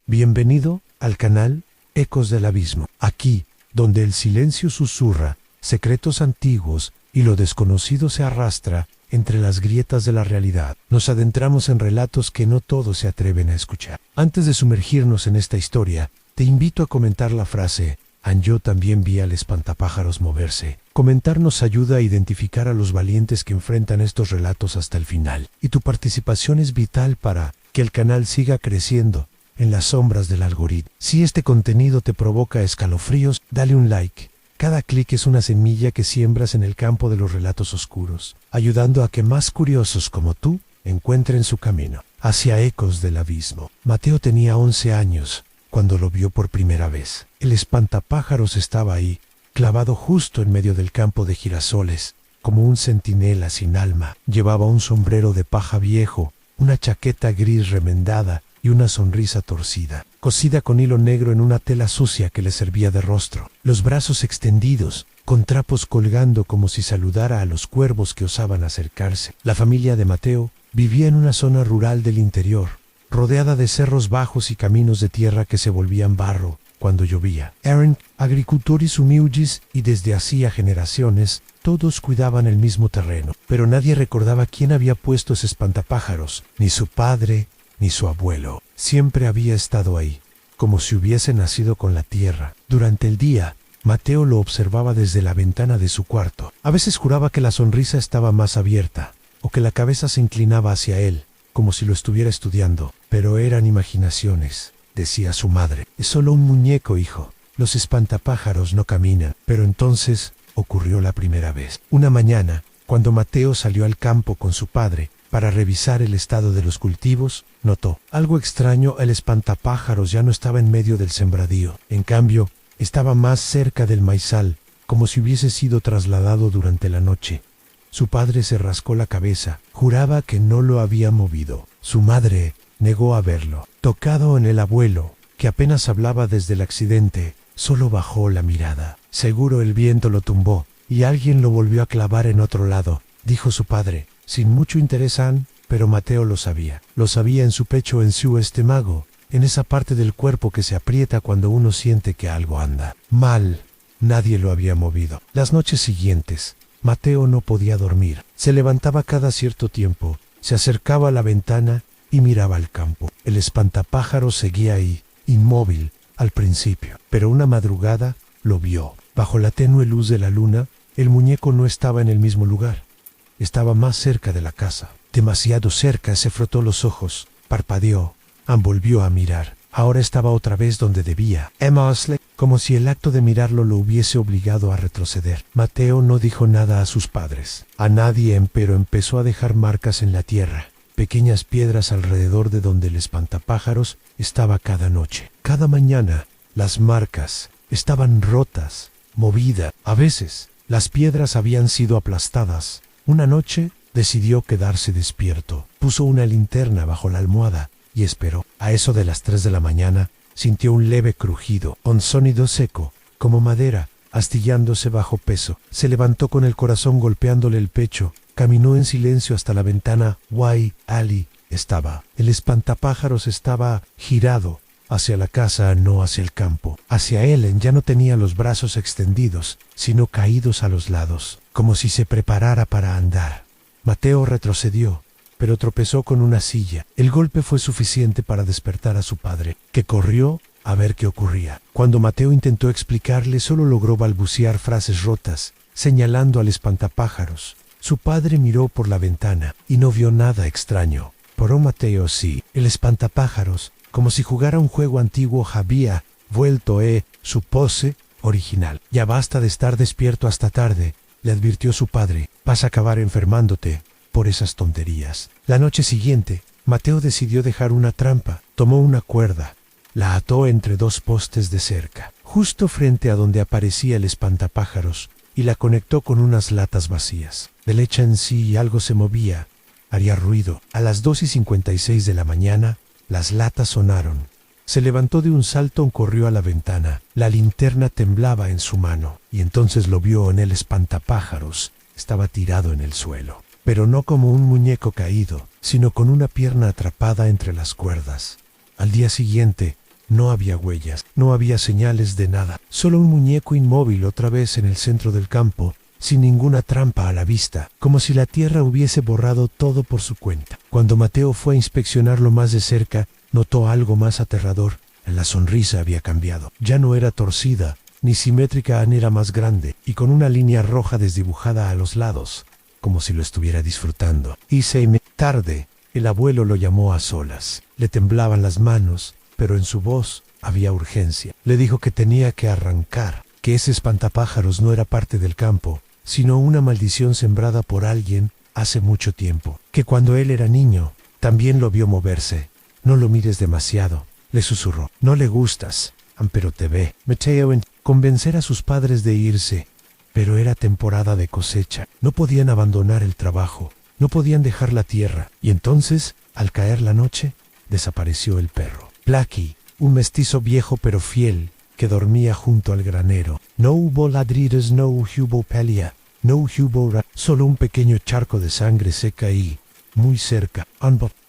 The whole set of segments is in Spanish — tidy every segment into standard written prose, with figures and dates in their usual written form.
Bienvenido al canal Ecos del Abismo. Aquí, donde el silencio susurra, secretos antiguos y lo desconocido se arrastra entre las grietas de la realidad. Nos adentramos en relatos que no todos se atreven a escuchar. Antes de sumergirnos en esta historia, te invito a comentar la frase "Yo también vi al espantapájaros moverse". Comentar nos ayuda a identificar a los valientes que enfrentan estos relatos hasta el final. Y tu participación es vital para que el canal siga creciendo en las sombras del algoritmo. Si este contenido te provoca escalofríos, dale un like. Cada clic es una semilla que siembras en el campo de los relatos oscuros, ayudando a que más curiosos como tú encuentren su camino hacia Ecos del Abismo. Mateo tenía 11 años cuando lo vio por primera vez. El espantapájaros estaba ahí, clavado justo en medio del campo de girasoles, como un centinela sin alma. Llevaba un sombrero de paja viejo, una chaqueta gris remendada y una sonrisa torcida, cosida con hilo negro en una tela sucia que le servía de rostro. Los brazos extendidos, con trapos colgando como si saludara a los cuervos que osaban acercarse. La familia de Mateo vivía en una zona rural del interior, rodeada de cerros bajos y caminos de tierra que se volvían barro cuando llovía. Eran agricultores humildes y desde hacía generaciones todos cuidaban el mismo terreno, pero nadie recordaba quién había puesto ese espantapájaros, ni su padre, ni su abuelo. Siempre había estado ahí, como si hubiese nacido con la tierra. Durante el día, Mateo lo observaba desde la ventana de su cuarto. A veces juraba que la sonrisa estaba más abierta, o que la cabeza se inclinaba hacia él, como si lo estuviera estudiando. Pero eran imaginaciones, decía su madre. Es solo un muñeco, hijo. Los espantapájaros no caminan. Pero entonces ocurrió la primera vez. Una mañana, cuando Mateo salió al campo con su padre para revisar el estado de los cultivos, notó algo extraño. El espantapájaros ya no estaba en medio del sembradío. En cambio, estaba más cerca del maizal, como si hubiese sido trasladado durante la noche. Su padre se rascó la cabeza. Juraba que no lo había movido. Su madre negó a verlo. Tocado en el abuelo, que apenas hablaba desde el accidente, solo bajó la mirada. Seguro el viento lo tumbó y alguien lo volvió a clavar en otro lado, dijo su padre, sin mucho interés, pero Mateo lo sabía. Lo sabía en su pecho, en su estómago, en esa parte del cuerpo que se aprieta cuando uno siente que algo anda mal. Nadie lo había movido. Las noches siguientes, Mateo no podía dormir. Se levantaba cada cierto tiempo, se acercaba a la ventana y miraba al campo. El espantapájaros seguía ahí, inmóvil, al principio. Pero una madrugada lo vio. Bajo la tenue luz de la luna, el muñeco no estaba en el mismo lugar. Estaba más cerca de la casa. Demasiado cerca. Se frotó los ojos, parpadeó, volvió a mirar. Ahora estaba otra vez donde debía. Como si el acto de mirarlo lo hubiese obligado a retroceder. Mateo no dijo nada a sus padres, a nadie, pero empezó a dejar marcas en la tierra. Pequeñas piedras alrededor de donde el espantapájaros estaba cada noche. Cada mañana, las marcas estaban rotas, movidas. A veces, las piedras habían sido aplastadas. Una noche, decidió quedarse despierto. Puso una linterna bajo la almohada y esperó. A eso de las 3 de la mañana, sintió un leve crujido, un sonido seco, como madera, astillándose bajo peso. Se levantó con el corazón golpeándole el pecho. Caminó en silencio hasta la ventana. Ali estaba. El espantapájaros estaba girado hacia la casa, no hacia el campo. Hacia él. Ya no tenía los brazos extendidos, sino caídos a los lados, como si se preparara para andar. Mateo retrocedió, pero tropezó con una silla. El golpe fue suficiente para despertar a su padre, que corrió a ver qué ocurría. Cuando Mateo intentó explicarle, solo logró balbucear frases rotas, señalando al espantapájaros. Su padre miró por la ventana y no vio nada extraño. Pero Mateo sí. El espantapájaros, como si jugara un juego antiguo, había vuelto su pose original. Ya basta de estar despierto hasta tarde, le advirtió su padre. Vas a acabar enfermándote por esas tonterías. La noche siguiente, Mateo decidió dejar una trampa. Tomó una cuerda, la ató entre 2 postes de cerca, justo frente a donde aparecía el espantapájaros, y la conectó con unas latas vacías. Del hecho en sí algo se movía, haría ruido. A las 2:56 de la mañana, las latas sonaron. Se levantó de un salto, corrió a la ventana. La linterna temblaba en su mano, y entonces lo vio. En el espantapájaros estaba tirado en el suelo, pero no como un muñeco caído, sino con una pierna atrapada entre las cuerdas. Al día siguiente, No había huellas, no había señales de nada, solo un muñeco inmóvil otra vez en el centro del campo, sin ninguna trampa a la vista, como si la tierra hubiese borrado todo por su cuenta. Cuando Mateo fue a inspeccionarlo más de cerca, notó algo más aterrador. La sonrisa había cambiado. Ya no era torcida, ni simétrica, ni era más grande, y con una línea roja desdibujada a los lados, como si lo estuviera disfrutando. Tarde, el abuelo lo llamó a solas. Le temblaban las manos, pero en su voz había urgencia. Le dijo que tenía que arrancar, que ese espantapájaros no era parte del campo, sino una maldición sembrada por alguien hace mucho tiempo, que cuando él era niño también lo vio moverse. No lo mires demasiado, le susurró. No le gustas, pero te ve. Mateo convencer a sus padres de irse, pero era temporada de cosecha. No podían abandonar el trabajo, no podían dejar la tierra. Y entonces, al caer la noche, desapareció el perro. Blackie, un mestizo viejo pero fiel, que dormía junto al granero. No hubo ladridos, no hubo pelea, no hubo solo un pequeño charco de sangre seca y, muy cerca,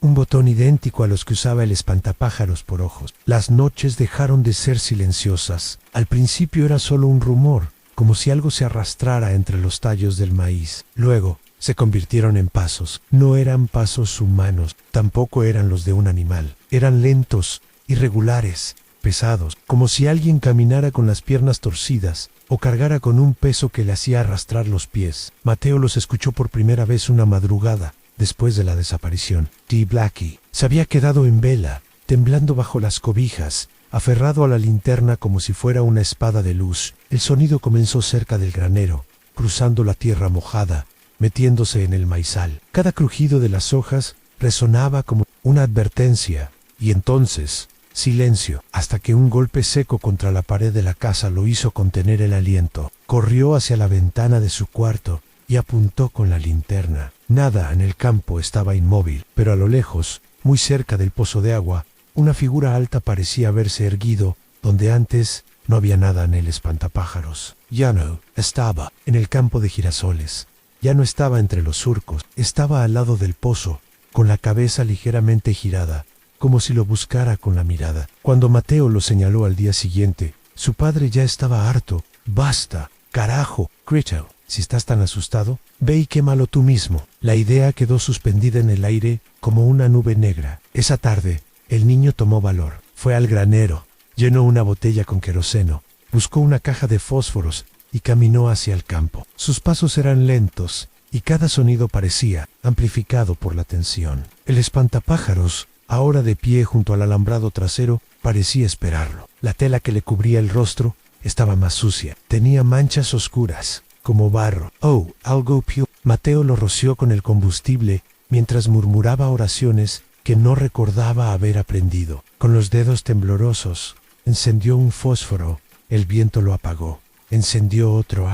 un botón idéntico a los que usaba el espantapájaros por ojos. Las noches dejaron de ser silenciosas. Al principio era solo un rumor, como si algo se arrastrara entre los tallos del maíz. Luego, se convirtieron en pasos. No eran pasos humanos, tampoco eran los de un animal. Eran lentos, irregulares, pesados, como si alguien caminara con las piernas torcidas o cargara con un peso que le hacía arrastrar los pies. Mateo los escuchó por primera vez una madrugada, después de la desaparición. Blackie se había quedado en vela, temblando bajo las cobijas, aferrado a la linterna como si fuera una espada de luz. El sonido comenzó cerca del granero, cruzando la tierra mojada, metiéndose en el maizal. Cada crujido de las hojas resonaba como una advertencia, y entonces silencio, hasta que un golpe seco contra la pared de la casa lo hizo contener el aliento. Corrió hacia la ventana de su cuarto y apuntó con la linterna. Nada en el campo estaba inmóvil, pero a lo lejos, muy cerca del pozo de agua, una figura alta parecía haberse erguido, donde antes no había nada en el espantapájaros. Ya no estaba en el campo de girasoles, ya no estaba entre los surcos, estaba al lado del pozo, con la cabeza ligeramente girada, como si lo buscara con la mirada. Cuando Mateo lo señaló al día siguiente, su padre ya estaba harto. Basta, carajo, Critter, si estás tan asustado, ve y quémalo tú mismo. La idea quedó suspendida en el aire como una nube negra. Esa tarde, el niño tomó valor. Fue al granero, llenó una botella con queroseno, buscó una caja de fósforos y caminó hacia el campo. Sus pasos eran lentos y cada sonido parecía amplificado por la tensión. El espantapájaros, ahora de pie junto al alambrado trasero, parecía esperarlo. La tela que le cubría el rostro estaba más sucia. Tenía manchas oscuras, como barro. Oh, algo pio. Mateo lo roció con el combustible mientras murmuraba oraciones que no recordaba haber aprendido. Con los dedos temblorosos, encendió un fósforo. El viento lo apagó. Encendió otro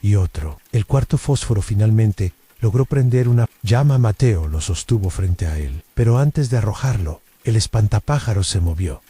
y otro. El cuarto fósforo finalmente logró prender una llama. Mateo lo sostuvo frente a él, pero antes de arrojarlo, el espantapájaros se movió.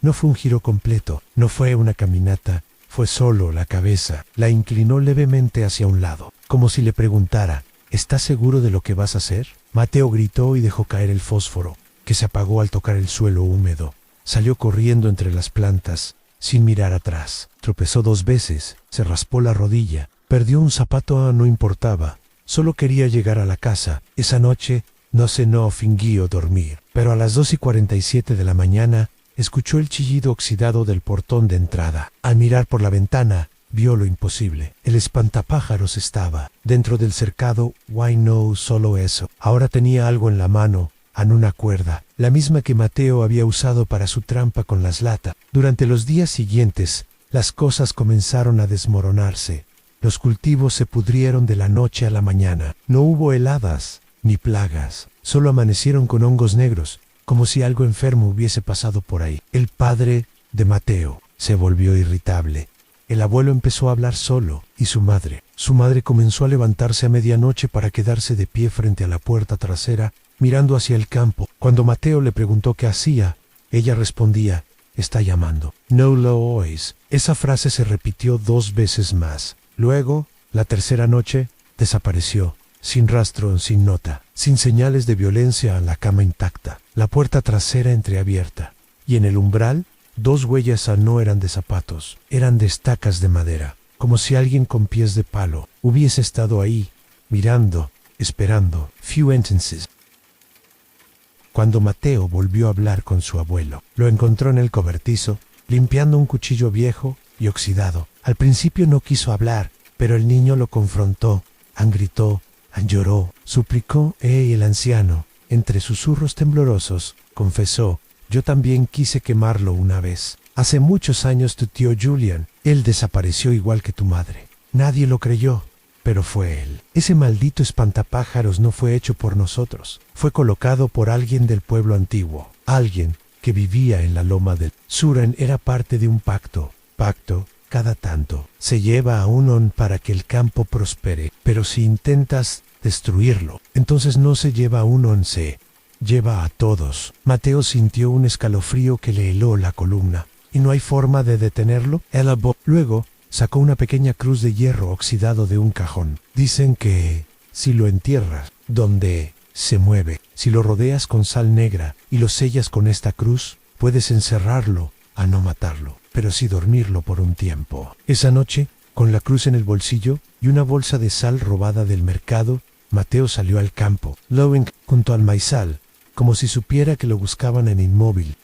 No fue un giro completo, no fue una caminata, fue solo la cabeza. La inclinó levemente hacia un lado, como si le preguntara, ¿estás seguro de lo que vas a hacer? Mateo gritó y dejó caer el fósforo, que se apagó al tocar el suelo húmedo. Salió corriendo entre las plantas, sin mirar atrás. Tropezó 2 veces, se raspó la rodilla, perdió un zapato. No importaba. Solo quería llegar a la casa. Esa noche no fingió dormir, pero a las 2:47 de la mañana escuchó el chillido oxidado del portón de entrada. Al mirar por la ventana, vio lo imposible. El espantapájaros estaba dentro del cercado. Why no, solo eso. Ahora tenía algo en la mano, en una cuerda, la misma que Mateo había usado para su trampa con las latas. Durante los días siguientes, las cosas comenzaron a desmoronarse. Los cultivos se pudrieron de la noche a la mañana. No hubo heladas ni plagas, solo amanecieron con hongos negros, como si algo enfermo hubiese pasado por ahí. El padre de Mateo se volvió irritable. El abuelo empezó a hablar solo, y su madre comenzó a levantarse a medianoche para quedarse de pie frente a la puerta trasera, mirando hacia el campo. Cuando Mateo le preguntó qué hacía, ella respondía, «Está llamando». «No lo oís». Esa frase se repitió 2 veces más. Luego, la tercera noche, desapareció, sin rastro, sin nota, sin señales de violencia, la cama intacta, la puerta trasera entreabierta, y en el umbral, 2 huellas no eran de zapatos, eran de estacas de madera, como si alguien con pies de palo hubiese estado ahí, mirando, esperando. Few sentences. Cuando Mateo volvió a hablar con su abuelo, lo encontró en el cobertizo, limpiando un cuchillo viejo y oxidado. Al principio no quiso hablar, pero el niño lo confrontó, gritó, lloró, suplicó, y el anciano, entre susurros temblorosos, confesó: yo también quise quemarlo una vez. Hace muchos años tu tío Julian, él desapareció igual que tu madre. Nadie lo creyó, pero fue él. Ese maldito espantapájaros no fue hecho por nosotros. Fue colocado por alguien del pueblo antiguo. Alguien que vivía en la loma del Suran. Era parte de un pacto. Cada tanto se lleva a un para que el campo prospere. Pero si intentas destruirlo, entonces no se lleva a se lleva a todos. Mateo sintió un escalofrío que le heló la columna. ¿Y no hay forma de detenerlo? Luego sacó una pequeña cruz de hierro oxidado de un cajón. Dicen que si lo entierras donde se mueve, si lo rodeas con sal negra y lo sellas con esta cruz, puedes encerrarlo a no matarlo, pero sí dormirlo por un tiempo. Esa noche, con la cruz en el bolsillo y una bolsa de sal robada del mercado, Mateo salió al campo. Lowen, junto al maizal, como si supiera que lo buscaban en inmóvil,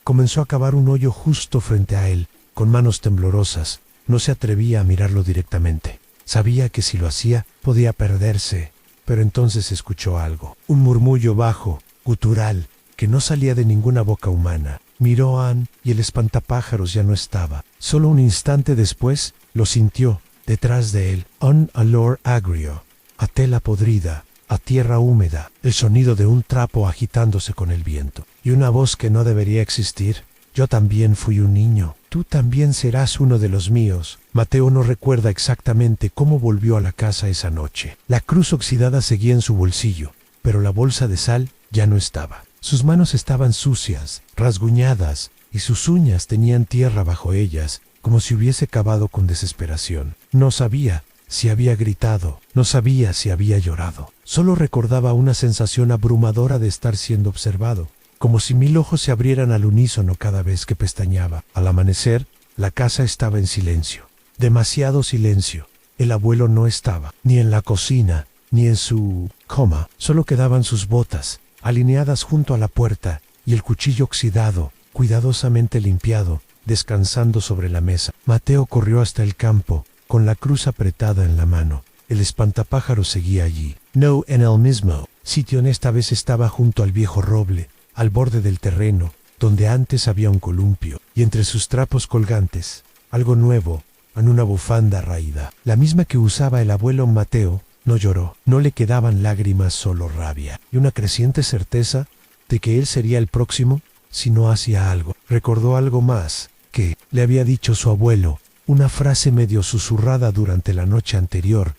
comenzó a cavar un hoyo justo frente a él, con manos temblorosas. No se atrevía a mirarlo directamente. Sabía que si lo hacía, podía perderse. Pero entonces escuchó algo. Un murmullo bajo, gutural, que no salía de ninguna boca humana. Miró a Ann y el espantapájaros ya no estaba. Solo un instante después, lo sintió, detrás de él. Un olor agrio, a tela podrida, a tierra húmeda, el sonido de un trapo agitándose con el viento. Y una voz que no debería existir. Yo también fui un niño. Tú también serás uno de los míos. Mateo no recuerda exactamente cómo volvió a la casa esa noche. La cruz oxidada seguía en su bolsillo, pero la bolsa de sal ya no estaba. Sus manos estaban sucias, rasguñadas, y sus uñas tenían tierra bajo ellas, como si hubiese cavado con desesperación. No sabía si había gritado, no sabía si había llorado. Solo recordaba una sensación abrumadora de estar siendo observado, como si 1000 ojos se abrieran al unísono cada vez que pestañeaba. Al amanecer, la casa estaba en silencio. Demasiado silencio. El abuelo no estaba, ni en la cocina, ni en su cama. Solo quedaban sus botas, alineadas junto a la puerta, y el cuchillo oxidado, cuidadosamente limpiado, descansando sobre la mesa. Mateo corrió hasta el campo, con la cruz apretada en la mano. El espantapájaros seguía allí. No en el mismo sitio. Esta vez estaba junto al viejo roble, al borde del terreno, donde antes había un columpio, y entre sus trapos colgantes, algo nuevo, en una bufanda raída, la misma que usaba el abuelo Mateo. No lloró, no le quedaban lágrimas, solo rabia, y una creciente certeza de que él sería el próximo si no hacía algo. Recordó algo más que le había dicho su abuelo, una frase medio susurrada durante la noche anterior: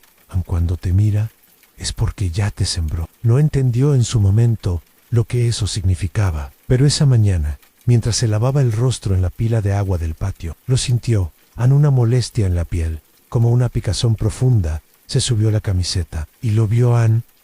cuando te mira, es porque ya te sembró. No entendió en su momento lo que eso significaba, pero esa mañana, mientras se lavaba el rostro en la pila de agua del patio, lo sintió, una molestia en la piel, como una picazón profunda. Se subió la camiseta y lo vio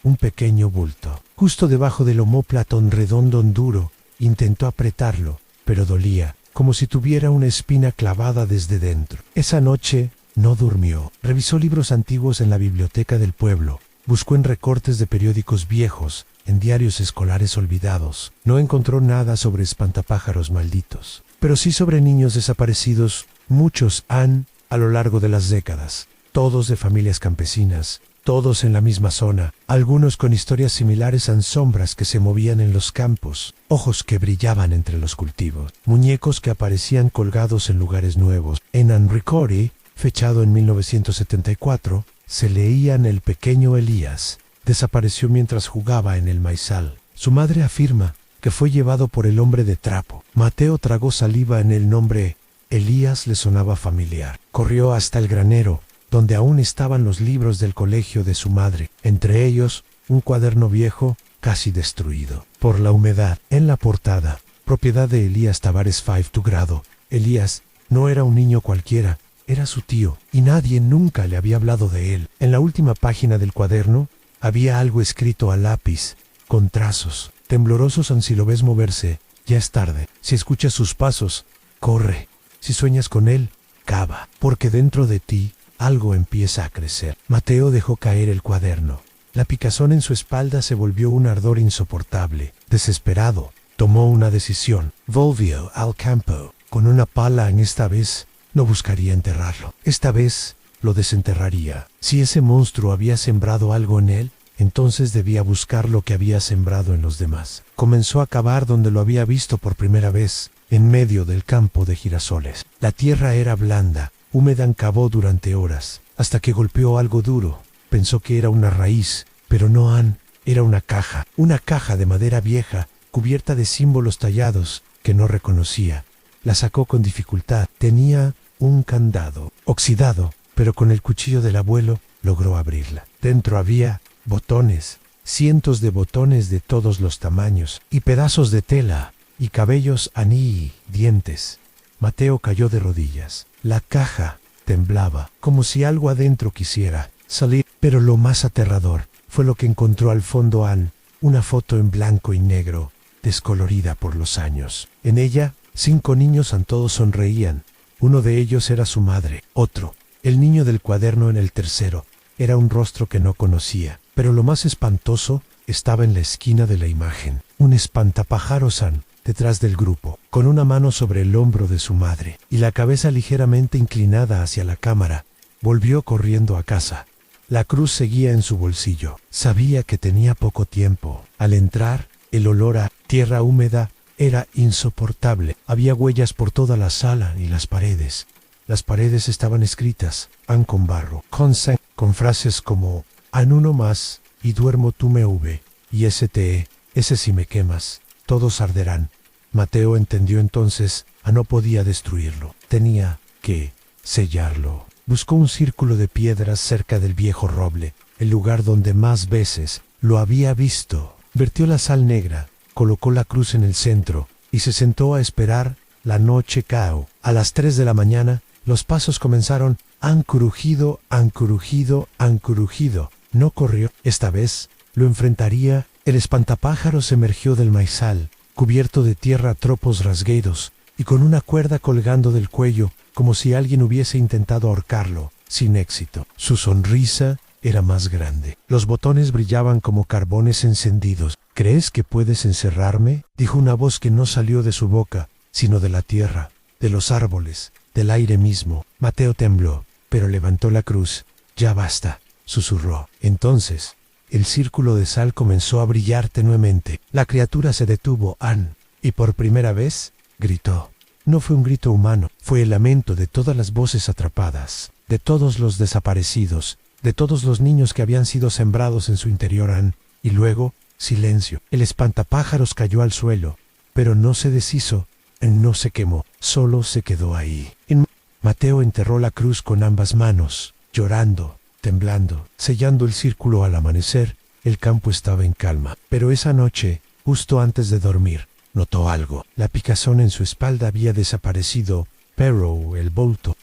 un pequeño bulto, justo debajo del omóplato redondo duro. Intentó apretarlo, pero dolía, como si tuviera una espina clavada desde dentro. Esa noche no durmió. Revisó libros antiguos en la biblioteca del pueblo, buscó en recortes de periódicos viejos, en diarios escolares olvidados. No encontró nada sobre espantapájaros malditos, pero sí sobre niños desaparecidos. Muchos a lo largo de las décadas, todos de familias campesinas, todos en la misma zona, algunos con historias similares a sombras que se movían en los campos, ojos que brillaban entre los cultivos, muñecos que aparecían colgados en lugares nuevos. En Enricory, fechado en 1974, se leían: el pequeño Elías desapareció mientras jugaba en el maizal. Su madre afirma que fue llevado por el hombre de trapo. Mateo tragó saliva. En el nombre Elías le sonaba familiar. Corrió hasta el granero, donde aún estaban los libros del colegio de su madre, entre ellos un cuaderno viejo, casi destruido por la humedad. En la portada, propiedad de Elías Tavares V grado. Elías no era un niño cualquiera, era su tío, y nadie nunca le había hablado de él. En la última página del cuaderno había algo escrito a lápiz, con trazos temblorosos: si lo ves moverse, ya es tarde. Si escuchas sus pasos, corre. Si sueñas con él, cava, porque dentro de ti algo empieza a crecer. Mateo dejó caer el cuaderno. La picazón en su espalda se volvió un ardor insoportable. Desesperado, tomó una decisión. Volvió al campo. Con una pala esta vez no buscaría enterrarlo. Esta vez lo desenterraría. Si ese monstruo había sembrado algo en él, entonces debía buscar lo que había sembrado en los demás. Comenzó a cavar donde lo había visto por primera vez, en medio del campo de girasoles. La tierra era blanda, húmeda. Cavó durante horas, hasta que golpeó algo duro. Pensó que era una raíz, pero no, era una caja de madera vieja, cubierta de símbolos tallados que no reconocía. La sacó con dificultad. Tenía un candado, oxidado, pero con el cuchillo del abuelo logró abrirla. Dentro había botones, cientos de botones de todos los tamaños, y pedazos de tela, y cabellos, dientes. Mateo cayó de rodillas. La caja temblaba, como si algo adentro quisiera salir. Pero lo más aterrador fue lo que encontró al fondo. Una foto en blanco y negro, descolorida por los años. En ella, 5 niños. Todos sonreían. Uno de ellos era su madre. Otro, el niño del cuaderno en el tercero, era un rostro que no conocía. Pero lo más espantoso estaba en la esquina de la imagen. Un espantapájaros detrás del grupo, con una mano sobre el hombro de su madre y la cabeza ligeramente inclinada hacia la cámara. Volvió corriendo a casa. La cruz seguía en su bolsillo. Sabía que tenía poco tiempo. Al entrar, el olor a tierra húmeda era insoportable. Había huellas por toda la sala y las paredes. Las paredes estaban escritas, con barro, con frases como uno más, y duermo tú me hube, y ese si me quemas, todos arderán. Mateo entendió entonces, no podía destruirlo, tenía que sellarlo. Buscó un círculo de piedras cerca del viejo roble, el lugar donde más veces lo había visto. Vertió la sal negra, colocó la cruz en el centro, y se sentó a esperar. La noche caó. A las 3 de la mañana, los pasos comenzaron. Han crujido. No corrió. Esta vez lo enfrentaría. El espantapájaros emergió del maizal, cubierto de tierra a tropos rasgueros, y con una cuerda colgando del cuello, como si alguien hubiese intentado ahorcarlo, sin éxito. Su sonrisa era más grande. Los botones brillaban como carbones encendidos. ¿Crees que puedes encerrarme?, dijo una voz que no salió de su boca, sino de la tierra, de los árboles, del aire mismo. Mateo tembló, pero levantó la cruz. Ya basta, susurró. Entonces, el círculo de sal comenzó a brillar tenuemente. La criatura se detuvo. Y por primera vez, gritó. No fue un grito humano, fue el lamento de todas las voces atrapadas, de todos los desaparecidos, de todos los niños que habían sido sembrados en su interior. Y luego, silencio. El espantapájaros cayó al suelo, pero no se deshizo, no se quemó, solo se quedó ahí. Mateo enterró la cruz con ambas manos, llorando, temblando, sellando el círculo. Al amanecer, el campo estaba en calma, pero esa noche, justo antes de dormir, notó algo. La picazón en su espalda había desaparecido, pero el bulto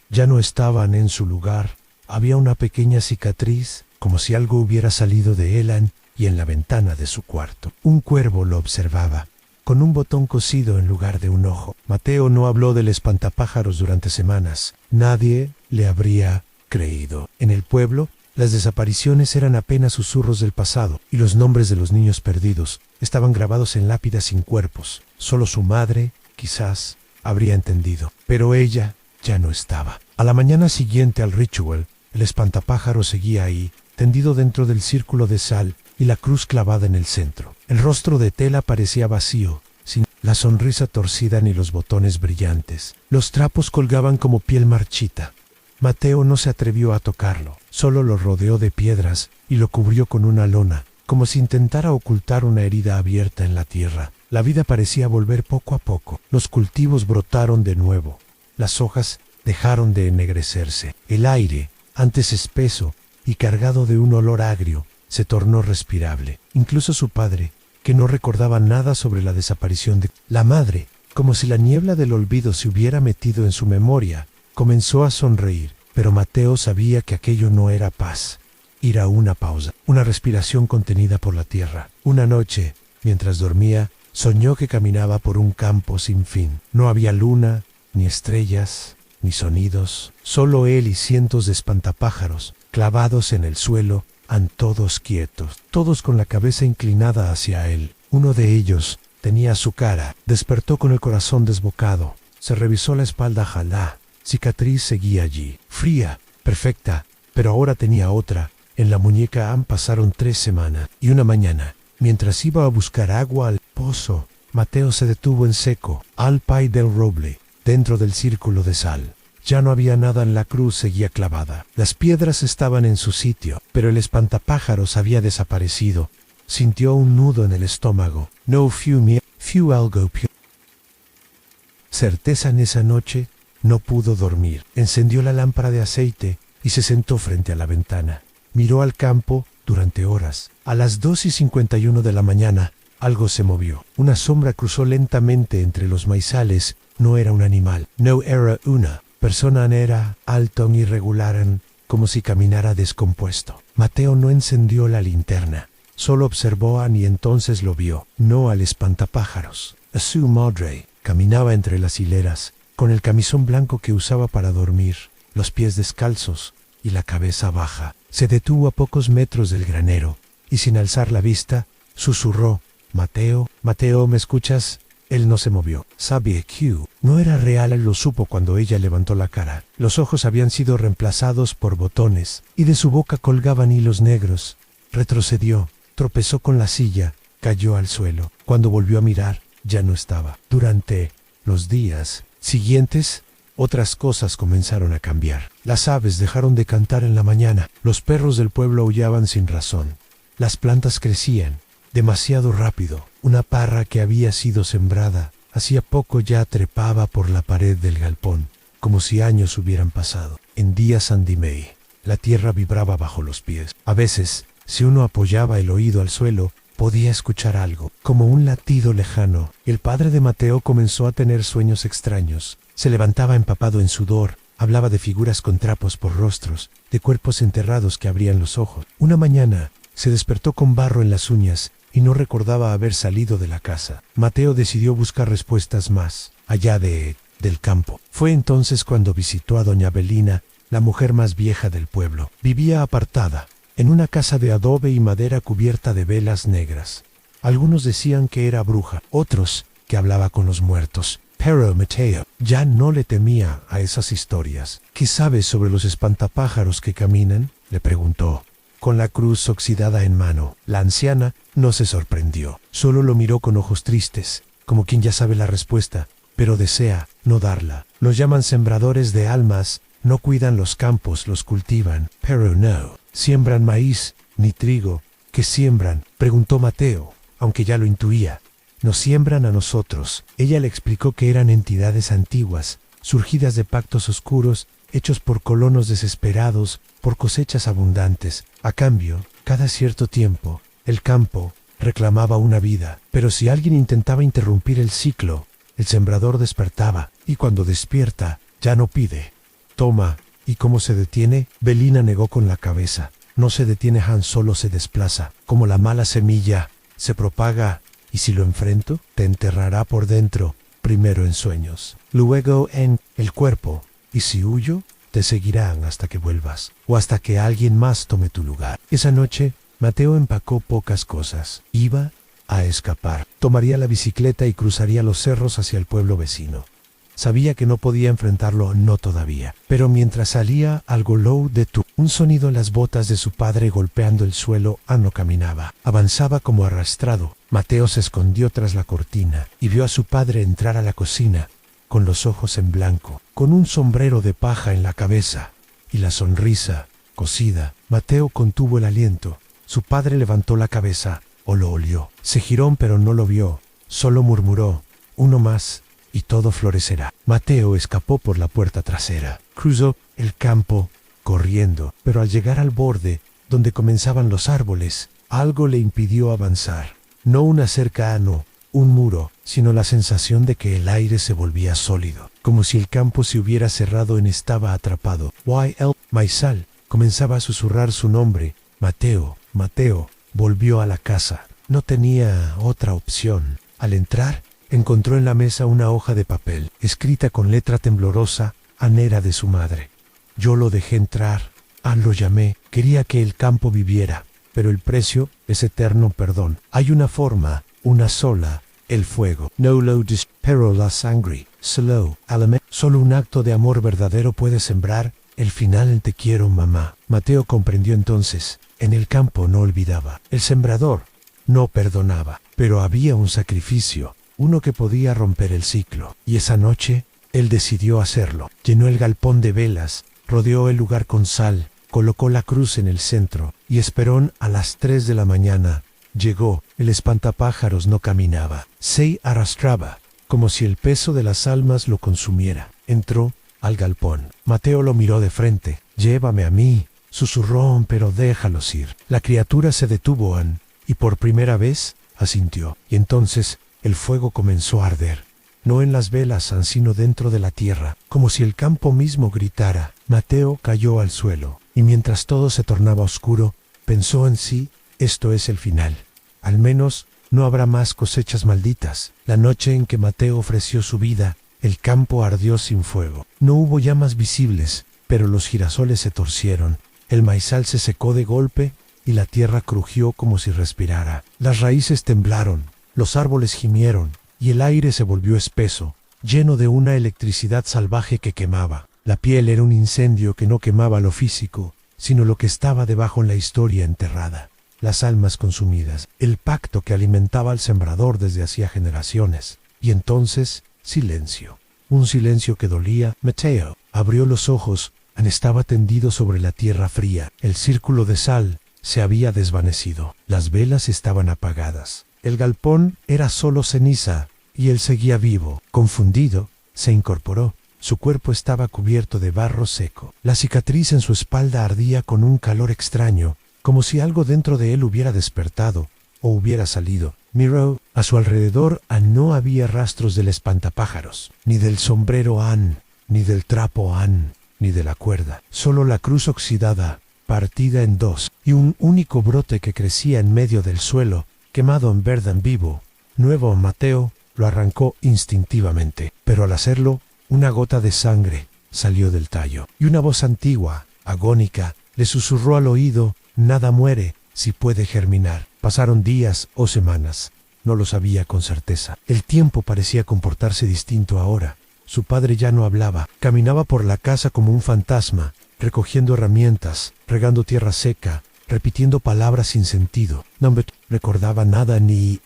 ya no estaban en su lugar. Había una pequeña cicatriz, como si algo hubiera salido de él, y en la ventana de su cuarto. Un cuervo lo observaba, con un botón cosido en lugar de un ojo. Mateo no habló del espantapájaros durante semanas. Nadie le habría creído. En el pueblo, las desapariciones eran apenas susurros del pasado, y los nombres de los niños perdidos estaban grabados en lápidas sin cuerpos. Solo su madre, quizás, habría entendido, pero ella ya no estaba. A la mañana siguiente al ritual, el espantapájaro seguía ahí, tendido dentro del círculo de sal y la cruz clavada en el centro. El rostro de tela parecía vacío, sin la sonrisa torcida ni los botones brillantes. Los trapos colgaban como piel marchita. Mateo no se atrevió a tocarlo, solo lo rodeó de piedras y lo cubrió con una lona, como si intentara ocultar una herida abierta en la tierra. La vida parecía volver poco a poco. Los cultivos brotaron de nuevo. Las hojas dejaron de ennegrecerse. El aire, antes espeso y cargado de un olor agrio, se tornó respirable. Incluso su padre, que no recordaba nada sobre la desaparición de la madre, como si la niebla del olvido se hubiera metido en su memoria, comenzó a sonreír. Pero Mateo sabía que aquello no era paz. Era una pausa, una respiración contenida por la tierra. Una noche, mientras dormía, Soñó que caminaba por un campo sin fin. No había luna, ni estrellas, ni sonidos, solo él y cientos de espantapájaros, clavados en el suelo, todos quietos, todos con la cabeza inclinada hacia él. Uno de ellos tenía su cara. Despertó con el corazón desbocado. Se revisó la espalda. Jalá. Cicatriz seguía allí, fría, perfecta, pero ahora tenía otra. En la muñeca. Pasaron 3 semanas, y una mañana, mientras iba a buscar agua al pozo, Mateo se detuvo en seco, al pie del roble, dentro del círculo de sal. Ya no había nada. En la cruz seguía clavada. Las piedras estaban en su sitio, pero el espantapájaros había desaparecido. Sintió un nudo en el estómago. No fue algo peor. Certeza. En esa noche no pudo dormir. Encendió la lámpara de aceite y se sentó frente a la ventana. Miró al campo durante horas. A las 2:51 de la mañana, algo se movió. Una sombra cruzó lentamente entre los maizales. No era un animal. No era una persona. Era alto y irregular, como si caminara descompuesto. Mateo no encendió la linterna. Solo observó y entonces lo vio. No al espantapájaros. A su madre. Caminaba entre las hileras, con el camisón blanco que usaba para dormir, los pies descalzos y la cabeza baja. Se detuvo a pocos metros del granero y sin alzar la vista, susurró: Mateo, Mateo, ¿me escuchas? Él no se movió. Sabía que no era real. Él lo supo cuando ella levantó la cara. Los ojos habían sido reemplazados por botones y de su boca colgaban hilos negros. Retrocedió, tropezó con la silla, cayó al suelo. Cuando volvió a mirar, ya no estaba. Durante los días siguientes, otras cosas comenzaron a cambiar. Las aves dejaron de cantar en la mañana. Los perros del pueblo aullaban sin razón. Las plantas crecían demasiado rápido. Una parra que había sido sembrada hacía poco ya trepaba por la pared del galpón, como si años hubieran pasado. En días Andimei, la tierra vibraba bajo los pies. A veces, si uno apoyaba el oído al suelo, podía escuchar algo, como un latido lejano. El padre de Mateo comenzó a tener sueños extraños. Se levantaba empapado en sudor, hablaba de figuras con trapos por rostros, de cuerpos enterrados que abrían los ojos. Una mañana, se despertó con barro en las uñas y no recordaba haber salido de la casa. Mateo decidió buscar respuestas más allá del campo. Fue entonces cuando visitó a doña Belina, la mujer más vieja del pueblo. Vivía apartada, en una casa de adobe y madera cubierta de velas negras. Algunos decían que era bruja, otros que hablaba con los muertos. Pero Mateo ya no le temía a esas historias. ¿Qué sabes sobre los espantapájaros que caminan?, le preguntó, con la cruz oxidada en mano. La anciana no se sorprendió, solo lo miró con ojos tristes, como quien ya sabe la respuesta, pero desea no darla. Los llaman sembradores de almas, no cuidan los campos, los cultivan, pero no siembran maíz ni trigo. ¿Qué siembran?, preguntó Mateo, aunque ya lo intuía. Nos siembran a nosotros. Ella le explicó que eran entidades antiguas, surgidas de pactos oscuros, hechos por colonos desesperados, por cosechas abundantes. A cambio, cada cierto tiempo, el campo reclamaba una vida. Pero si alguien intentaba interrumpir el ciclo, el sembrador despertaba, y cuando despierta, ya no pide. Toma. ¿Y cómo se detiene? Belina negó con la cabeza. No se detiene, Han, solo se desplaza. Como la mala semilla, se propaga. Y si lo enfrento, te enterrará por dentro, primero en sueños, luego en el cuerpo. Y si huyo, te seguirán hasta que vuelvas, o hasta que alguien más tome tu lugar. Esa noche, Mateo empacó pocas cosas. Iba a escapar. Tomaría la bicicleta y cruzaría los cerros hacia el pueblo vecino. Sabía que no podía enfrentarlo, no todavía. Pero mientras salía, algo lo detuvo. Un sonido en las botas de su padre golpeando el suelo. No caminaba. Avanzaba como arrastrado. Mateo se escondió tras la cortina y vio a su padre entrar a la cocina, con los ojos en blanco, con un sombrero de paja en la cabeza y la sonrisa cosida. Mateo contuvo el aliento. Su padre levantó la cabeza, o lo olió. Se giró, pero no lo vio. Solo murmuró: uno más y todo florecerá. Mateo escapó por la puerta trasera. Cruzó el campo corriendo, pero al llegar al borde, donde comenzaban los árboles, algo le impidió avanzar. No una cerca, no un muro, sino la sensación de que el aire se volvía sólido, como si el campo se hubiera cerrado y estaba atrapado. Y.L. Maizal comenzaba a susurrar su nombre. Mateo, Mateo. Volvió a la casa. No tenía otra opción. Al entrar, encontró en la mesa una hoja de papel, escrita con letra temblorosa, anera de su madre. Yo lo dejé entrar, lo llamé, quería que el campo viviera, pero el precio es eterno perdón. Hay una forma, una sola, el fuego. No lo pero la sangre, solo, solo un acto de amor verdadero puede sembrar el final en te quiero mamá. Mateo comprendió entonces, en el campo no olvidaba, el sembrador no perdonaba, pero había un sacrificio, uno que podía romper el ciclo, y esa noche él decidió hacerlo. Llenó el galpón de velas, rodeó el lugar con sal, colocó la cruz en el centro, y esperó a las 3 de la mañana. Llegó, el espantapájaros no caminaba, se arrastraba, como si el peso de las almas lo consumiera. Entró al galpón. Mateo lo miró de frente. Llévame a mí, susurró, pero déjalos ir. La criatura se detuvo, y por primera vez asintió. Y entonces el fuego comenzó a arder. No en las velas, sino dentro de la tierra, como si el campo mismo gritara. Mateo cayó al suelo, y mientras todo se tornaba oscuro, pensó en sí, esto es el final. Al menos no habrá más cosechas malditas. La noche en que Mateo ofreció su vida, el campo ardió sin fuego. No hubo llamas visibles, pero los girasoles se torcieron, el maizal se secó de golpe y la tierra crujió como si respirara. Las raíces temblaron, los árboles gimieron y el aire se volvió espeso, lleno de una electricidad salvaje que quemaba. La piel era un incendio que no quemaba lo físico, sino lo que estaba debajo en la historia enterrada. Las almas consumidas, el pacto que alimentaba al sembrador desde hacía generaciones. Y entonces, silencio. Un silencio que dolía. Mateo abrió los ojos. Estaba tendido sobre la tierra fría. El círculo de sal se había desvanecido. Las velas estaban apagadas. El galpón era solo ceniza, y él seguía vivo. Confundido, se incorporó. Su cuerpo estaba cubierto de barro seco. La cicatriz en su espalda ardía con un calor extraño, como si algo dentro de él hubiera despertado, o hubiera salido. Miró a su alrededor. No había rastros del espantapájaros, ni del sombrero ni del trapo ni de la cuerda. Solo la cruz oxidada, partida en dos, y un único brote que crecía en medio del suelo, quemado en verde vivo. Nuevo. Mateo lo arrancó instintivamente, pero al hacerlo, una gota de sangre salió del tallo, y una voz antigua, agónica, le susurró al oído: nada muere si puede germinar. Pasaron días o semanas, no lo sabía con certeza. El tiempo parecía comportarse distinto ahora. Su padre ya no hablaba, caminaba por la casa como un fantasma, recogiendo herramientas, regando tierra seca, repitiendo palabras sin sentido. No recordaba nada, ni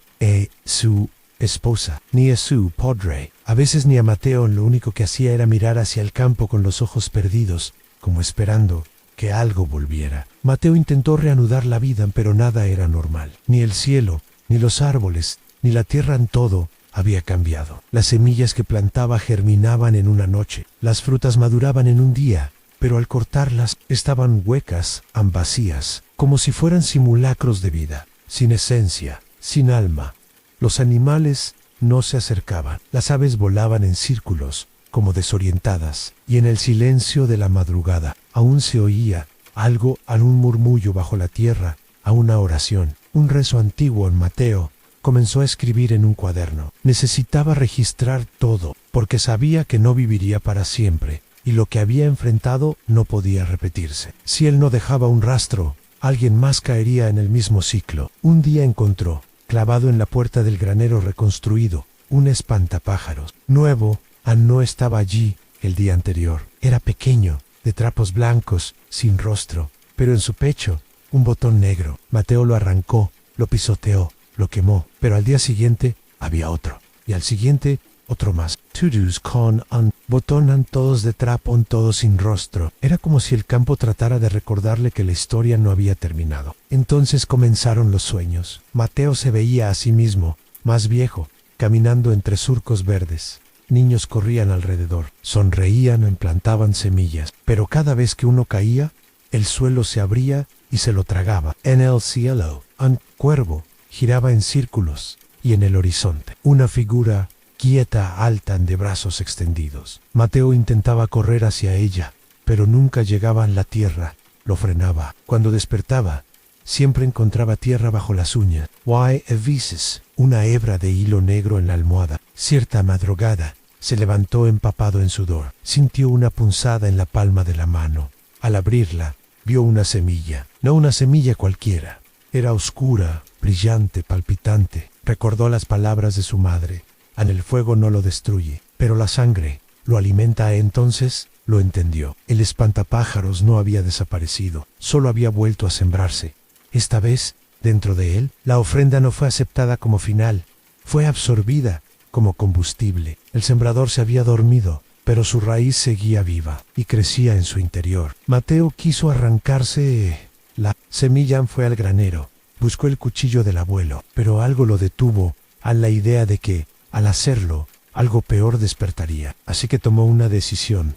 su esposa, ni a su padre. A veces ni a Mateo. Lo único que hacía era mirar hacia el campo con los ojos perdidos, como esperando que algo volviera. Mateo intentó reanudar la vida, pero nada era normal. Ni el cielo, ni los árboles, ni la tierra, en todo había cambiado. Las semillas que plantaba germinaban en una noche. Las frutas maduraban en un día, pero al cortarlas estaban huecas, vacías, como si fueran simulacros de vida, sin esencia, sin alma. Los animales no se acercaban. Las aves volaban en círculos, como desorientadas, y en el silencio de la madrugada aún se oía algo, un murmullo bajo la tierra, a una oración, un rezo antiguo. En Mateo comenzó a escribir en un cuaderno. Necesitaba registrar todo, porque sabía que no viviría para siempre, y lo que había enfrentado no podía repetirse. Si él no dejaba un rastro, alguien más caería en el mismo ciclo. Un día encontró, clavado en la puerta del granero reconstruido, un espantapájaros nuevo. No estaba allí el día anterior. Era pequeño, de trapos blancos, sin rostro, pero en su pecho, un botón negro. Mateo lo arrancó, lo pisoteó, lo quemó, pero al día siguiente había otro, y al siguiente otro más. Todos con botón, todos de trapo, todos sin rostro. Era como si el campo tratara de recordarle que la historia no había terminado. Entonces comenzaron los sueños. Mateo se veía a sí mismo, más viejo, caminando entre surcos verdes. Niños corrían alrededor, sonreían, plantaban semillas, pero cada vez que uno caía, el suelo se abría y se lo tragaba. En el cielo, un cuervo giraba en círculos, y en el horizonte, una figura quieta, alta, de brazos extendidos. Mateo intentaba correr hacia ella, pero nunca llegaba a la tierra, lo frenaba. Cuando despertaba, siempre encontraba tierra bajo las uñas. Why a veces, una hebra de hilo negro en la almohada. Cierta madrugada, se levantó empapado en sudor. Sintió una punzada en la palma de la mano. Al abrirla, vio una semilla. No una semilla cualquiera. Era oscura, brillante, palpitante. Recordó las palabras de su madre. En el fuego no lo destruye, pero la sangre lo alimenta. Entonces lo entendió. El espantapájaros no había desaparecido, solo había vuelto a sembrarse. Esta vez, dentro de él, la ofrenda no fue aceptada como final, fue absorbida como combustible. El sembrador se había dormido, pero su raíz seguía viva y crecía en su interior. Mateo quiso arrancarse la semilla. Fue al granero, buscó el cuchillo del abuelo, pero algo lo detuvo a la idea de que, al hacerlo, algo peor despertaría. Así que tomó una decisión.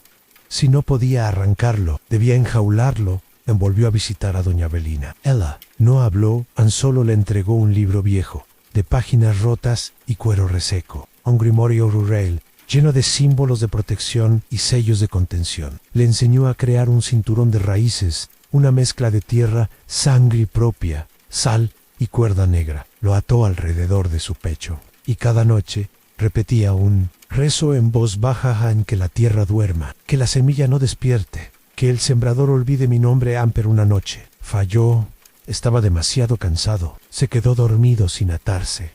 Si no podía arrancarlo, debía enjaularlo. Volvió a visitar a doña Avelina. Ella no habló, solo le entregó un libro viejo, de páginas rotas y cuero reseco, un grimorio rural, lleno de símbolos de protección y sellos de contención. Le enseñó a crear un cinturón de raíces, una mezcla de tierra, sangre propia, sal y cuerda negra. Lo ató alrededor de su pecho, y cada noche repetía un rezo en voz baja: en que la tierra duerma, que la semilla no despierte, que el sembrador olvide mi nombre. Amper una noche falló, estaba demasiado cansado, se quedó dormido sin atarse.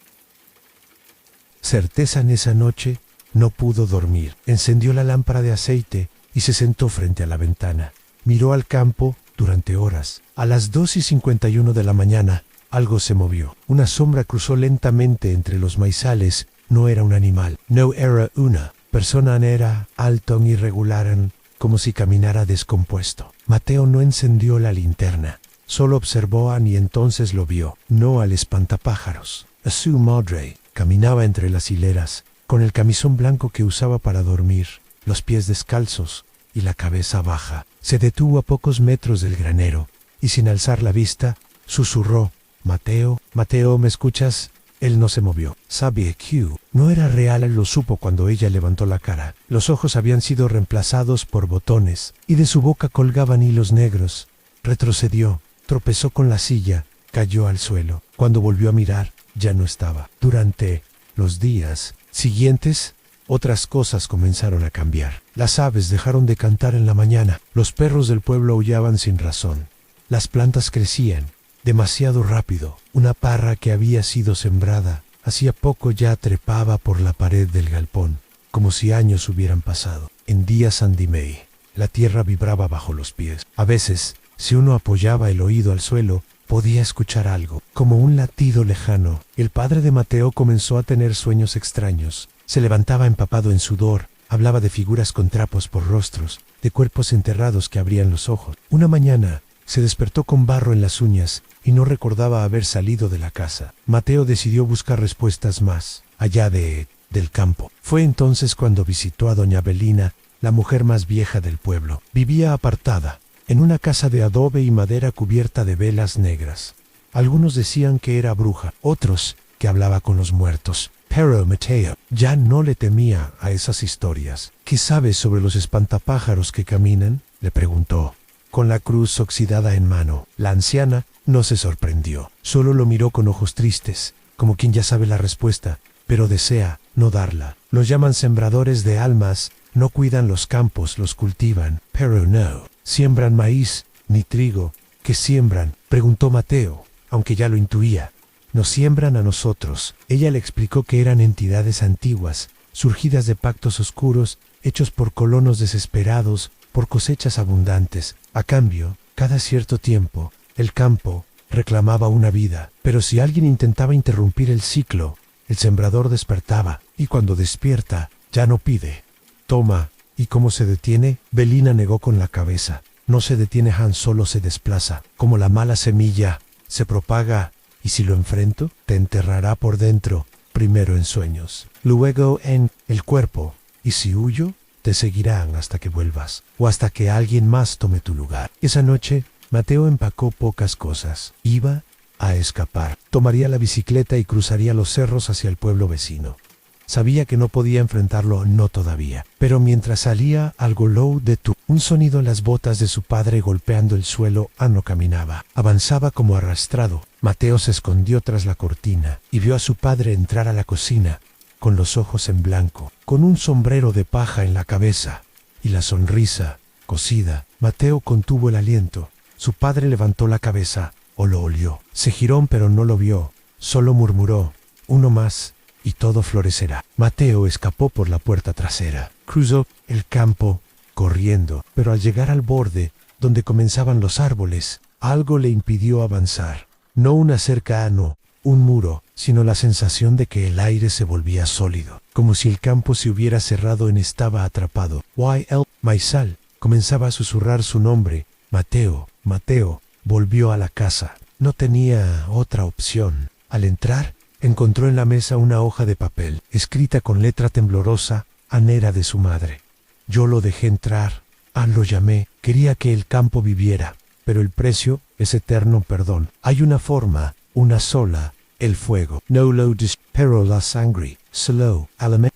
Certeza, en esa noche no pudo dormir. Encendió la lámpara de aceite y se sentó frente a la ventana. Miró al campo durante horas. A las 2:51 de la mañana, algo se movió. Una sombra cruzó lentamente entre los maizales. No era un animal, no era una persona, era alto y irregular, como si caminara descompuesto. Mateo no encendió la linterna, solo observó y entonces lo vio. No al espantapájaros. A su madre caminaba entre las hileras, con el camisón blanco que usaba para dormir, los pies descalzos y la cabeza baja. Se detuvo a pocos metros del granero y, sin alzar la vista, susurró: Mateo, Mateo, ¿me escuchas? Él no se movió. Sabía que no era real. Él lo supo cuando ella levantó la cara. Los ojos habían sido reemplazados por botones y de su boca colgaban hilos negros. Retrocedió, tropezó con la silla, cayó al suelo. Cuando volvió a mirar, ya no estaba. Durante los días siguientes, otras cosas comenzaron a cambiar. Las aves dejaron de cantar en la mañana. Los perros del pueblo aullaban sin razón. Las plantas crecían demasiado rápido. Una parra que había sido sembrada hacía poco ya trepaba por la pared del galpón, como si años hubieran pasado. En días Andimei, la tierra vibraba bajo los pies. A veces, si uno apoyaba el oído al suelo, podía escuchar algo, como un latido lejano. El padre de Mateo comenzó a tener sueños extraños. Se levantaba empapado en sudor, hablaba de figuras con trapos por rostros, de cuerpos enterrados que abrían los ojos. Una mañana, se despertó con barro en las uñas y no recordaba haber salido de la casa. Mateo decidió buscar respuestas más allá del campo. Fue entonces cuando visitó a doña Avelina, la mujer más vieja del pueblo. Vivía apartada, en una casa de adobe y madera cubierta de velas negras. Algunos decían que era bruja, otros que hablaba con los muertos. Pero Mateo ya no le temía a esas historias. ¿Qué sabes sobre los espantapájaros que caminan?, le preguntó, con la cruz oxidada en mano. La anciana no se sorprendió, solo lo miró con ojos tristes, como quien ya sabe la respuesta, pero desea no darla. Los llaman sembradores de almas, no cuidan los campos, los cultivan, pero no siembran maíz ni trigo. ¿Qué siembran?, preguntó Mateo, aunque ya lo intuía. Nos siembran a nosotros. Ella le explicó que eran entidades antiguas, surgidas de pactos oscuros, hechos por colonos desesperados, por cosechas abundantes. A cambio, cada cierto tiempo, el campo reclamaba una vida. Pero si alguien intentaba interrumpir el ciclo, el sembrador despertaba, y cuando despierta, ya no pide. Toma. ¿Y cómo se detiene? Belina negó con la cabeza. No se detiene, Han, solo se desplaza. Como la mala semilla, se propaga, y si lo enfrento, te enterrará por dentro, primero en sueños, luego en el cuerpo, y si huyo, te seguirán hasta que vuelvas, o hasta que alguien más tome tu lugar. Esa noche, Mateo empacó pocas cosas. Iba a escapar. Tomaría la bicicleta y cruzaría los cerros hacia el pueblo vecino. Sabía que no podía enfrentarlo, no todavía. Pero mientras salía al golou de tu, un sonido en las botas de su padre golpeando el suelo, no caminaba. Avanzaba como arrastrado. Mateo se escondió tras la cortina y vio a su padre entrar a la cocina, con los ojos en blanco, con un sombrero de paja en la cabeza y la sonrisa cosida. Mateo contuvo el aliento. Su padre levantó la cabeza, o lo olió. Se giró pero no lo vio. Solo murmuró: uno más y todo florecerá. Mateo escapó por la puerta trasera. Cruzó el campo corriendo, pero al llegar al borde, donde comenzaban los árboles, algo le impidió avanzar. No una cerca, no un muro, sino la sensación de que el aire se volvía sólido, como si el campo se hubiera cerrado y estaba atrapado. Y.L. Maisal comenzaba a susurrar su nombre. Mateo, Mateo. Volvió a la casa. No tenía otra opción. Al entrar, encontró en la mesa una hoja de papel, escrita con letra temblorosa, era de su madre. Yo lo dejé entrar, lo llamé, quería que el campo viviera, pero el precio es eterno perdón. Hay una forma, una sola, el fuego. No lo pero la sangre, solo,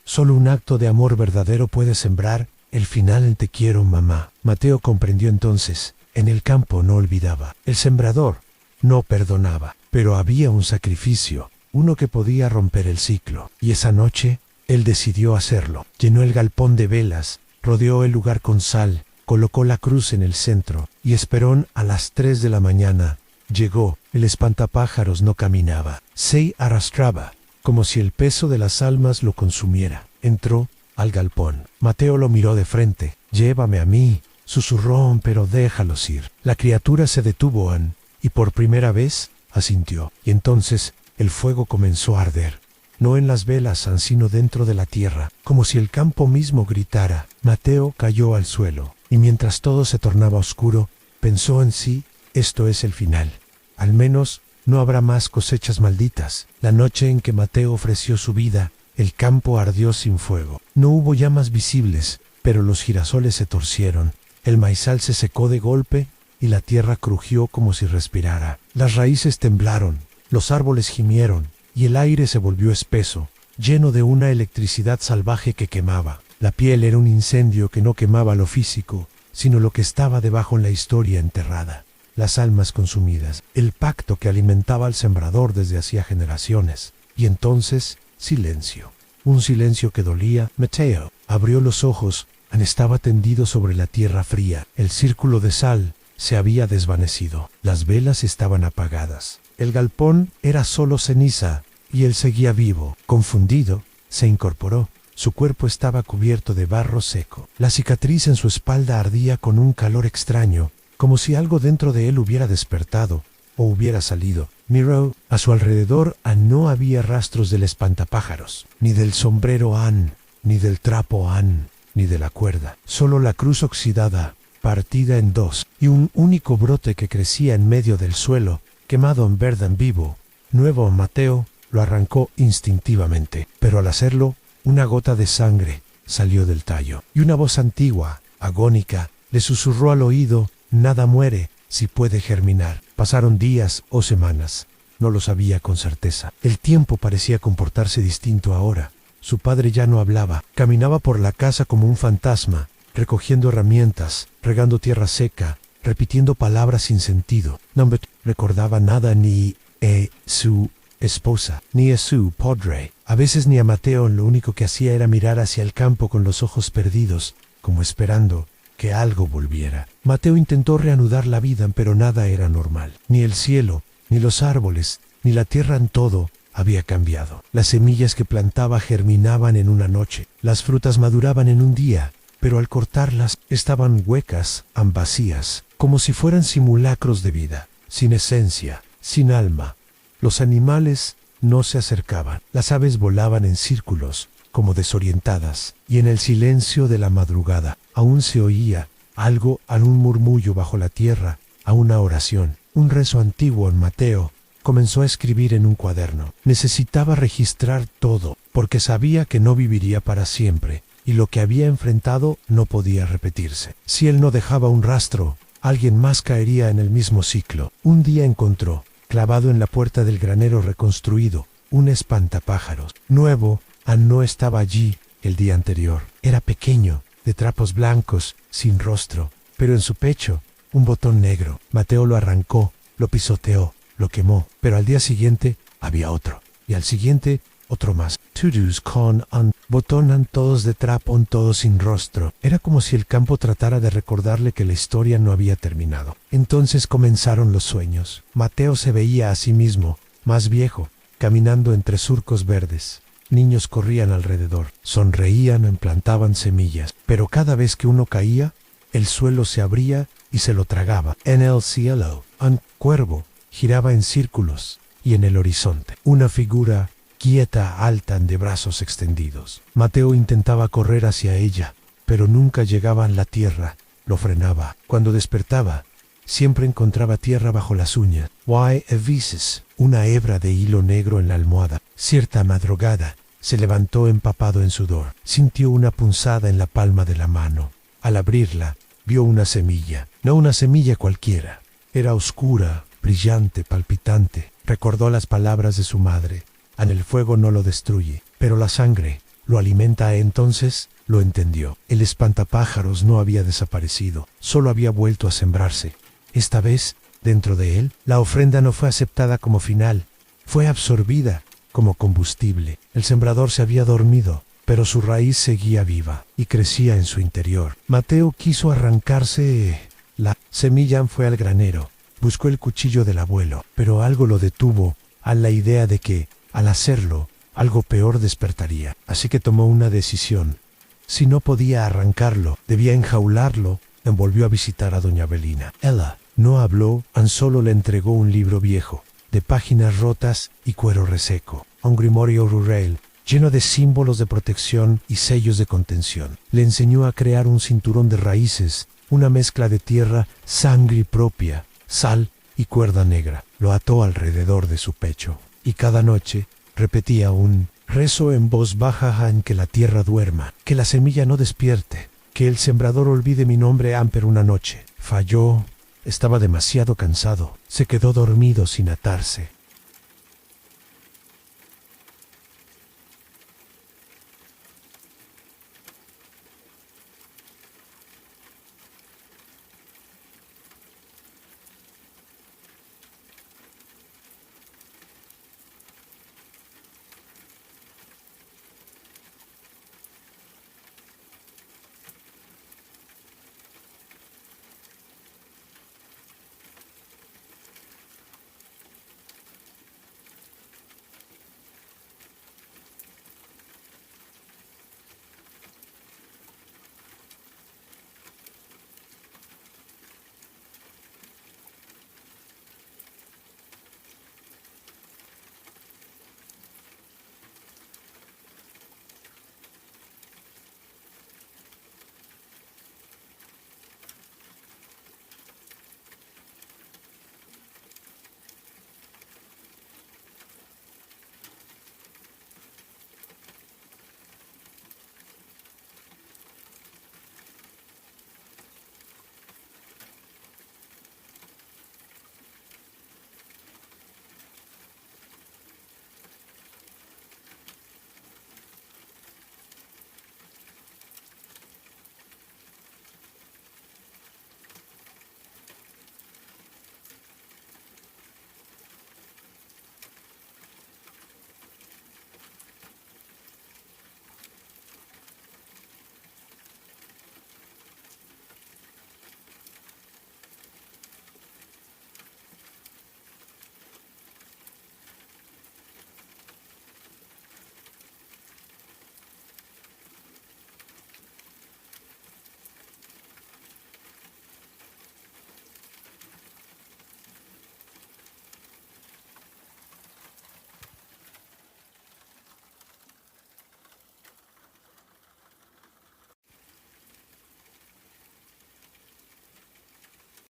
solo un acto de amor verdadero puede sembrar el final en te quiero mamá. Mateo comprendió entonces, en el campo no olvidaba, el sembrador no perdonaba, pero había un sacrificio, uno que podía romper el ciclo, y esa noche, él decidió hacerlo. Llenó el galpón de velas, rodeó el lugar con sal, colocó la cruz en el centro, y esperó. A las 3 de la mañana, llegó. El espantapájaros no caminaba, se arrastraba, como si el peso de las almas lo consumiera. Entró al galpón. Mateo lo miró de frente. Llévame a mí, susurró, pero déjalos ir. La criatura se detuvo, y por primera vez, asintió. Y entonces, el fuego comenzó a arder. No en las velas, sino dentro de la tierra, como si el campo mismo gritara. Mateo cayó al suelo, y mientras todo se tornaba oscuro, pensó en sí: esto es el final. Al menos, no habrá más cosechas malditas. La noche en que Mateo ofreció su vida, el campo ardió sin fuego. No hubo llamas visibles, pero los girasoles se torcieron. El maizal se secó de golpe, y la tierra crujió como si respirara. Las raíces temblaron, los árboles gimieron, y el aire se volvió espeso, lleno de una electricidad salvaje que quemaba. La piel era un incendio que no quemaba lo físico, sino lo que estaba debajo en la historia enterrada. Las almas consumidas, el pacto que alimentaba al sembrador desde hacía generaciones. Y entonces, silencio. Un silencio que dolía. Mateo abrió los ojos. Estaba tendido sobre la tierra fría. El círculo de sal se había desvanecido. Las velas estaban apagadas. El galpón era solo ceniza, y él seguía vivo. Confundido, se incorporó. Su cuerpo estaba cubierto de barro seco. La cicatriz en su espalda ardía con un calor extraño, como si algo dentro de él hubiera despertado, o hubiera salido. Miró a su alrededor. No había rastros del espantapájaros, ni del sombrero ni del trapo ni de la cuerda. Solo la cruz oxidada, partida en dos, y un único brote que crecía en medio del suelo, quemado en verde en vivo. Nuevo. Mateo lo arrancó instintivamente, pero al hacerlo, una gota de sangre salió del tallo, y una voz antigua, agónica, le susurró al oído: nada muere si puede germinar. Pasaron días o semanas, no lo sabía con certeza. El tiempo parecía comportarse distinto ahora. Su padre ya no hablaba, caminaba por la casa como un fantasma, recogiendo herramientas, regando tierra seca, repitiendo palabras sin sentido. No recordaba nada, ni su esposa, ni a su padre. A veces ni a Mateo. Lo único que hacía era mirar hacia el campo con los ojos perdidos, como esperando que algo volviera. Mateo intentó reanudar la vida, pero nada era normal. Ni el cielo, ni los árboles, ni la tierra, en todo había cambiado. Las semillas que plantaba germinaban en una noche. Las frutas maduraban en un día, pero al cortarlas estaban huecas, vacías, como si fueran simulacros de vida, sin esencia, sin alma. Los animales no se acercaban. Las aves volaban en círculos, como desorientadas, y en el silencio de la madrugada aún se oía algo, un murmullo bajo la tierra, a una oración, un rezo antiguo. En Mateo comenzó a escribir en un cuaderno. Necesitaba registrar todo, porque sabía que no viviría para siempre, y lo que había enfrentado no podía repetirse. Si él no dejaba un rastro, alguien más caería en el mismo ciclo. Un día encontró, clavado en la puerta del granero reconstruido, un espantapájaros nuevo, No estaba allí el día anterior. Era pequeño, de trapos blancos, sin rostro, pero en su pecho, un botón negro. Mateo lo arrancó, lo pisoteó, lo quemó, pero al día siguiente había otro, y al siguiente otro más. Todos con un botón, todos de trapo, todos sin rostro. Era como si el campo tratara de recordarle que la historia no había terminado. Entonces comenzaron los sueños. Mateo se veía a sí mismo, más viejo, caminando entre surcos verdes. Niños corrían alrededor, sonreían, plantaban semillas, pero cada vez que uno caía, el suelo se abría y se lo tragaba. En el cielo, un cuervo giraba en círculos y en el horizonte, una figura quieta, alta, de brazos extendidos. Mateo intentaba correr hacia ella, pero nunca llegaba a la tierra, lo frenaba. Cuando despertaba, siempre encontraba tierra bajo las uñas. Why a veces, una hebra de hilo negro en la almohada. Cierta madrugada, se levantó empapado en sudor. Sintió una punzada en la palma de la mano. Al abrirla, vio una semilla. No una semilla cualquiera. Era oscura, brillante, palpitante. Recordó las palabras de su madre. El fuego no lo destruye, pero la sangre lo alimenta. Entonces lo entendió. El espantapájaros no había desaparecido, solo había vuelto a sembrarse. Esta vez, dentro de él, la ofrenda no fue aceptada como final, fue absorbida como combustible. El sembrador se había dormido, pero su raíz seguía viva y crecía en su interior. Mateo quiso arrancarse la semilla. Fue al granero, buscó el cuchillo del abuelo, pero algo lo detuvo a la idea de que, al hacerlo, algo peor despertaría. Así que tomó una decisión. Si no podía arrancarlo, debía enjaularlo. Volvió a visitar a doña Avelina. Ella no habló, solo le entregó un libro viejo, de páginas rotas y cuero reseco, un grimorio rural, lleno de símbolos de protección y sellos de contención. Le enseñó a crear un cinturón de raíces, una mezcla de tierra, sangre propia, sal y cuerda negra. Lo ató alrededor de su pecho, y cada noche repetía un rezo en voz baja: en que la tierra duerma, que la semilla no despierte, que el sembrador olvide mi nombre. Pero una noche falló. Estaba demasiado cansado. Se quedó dormido sin atarse.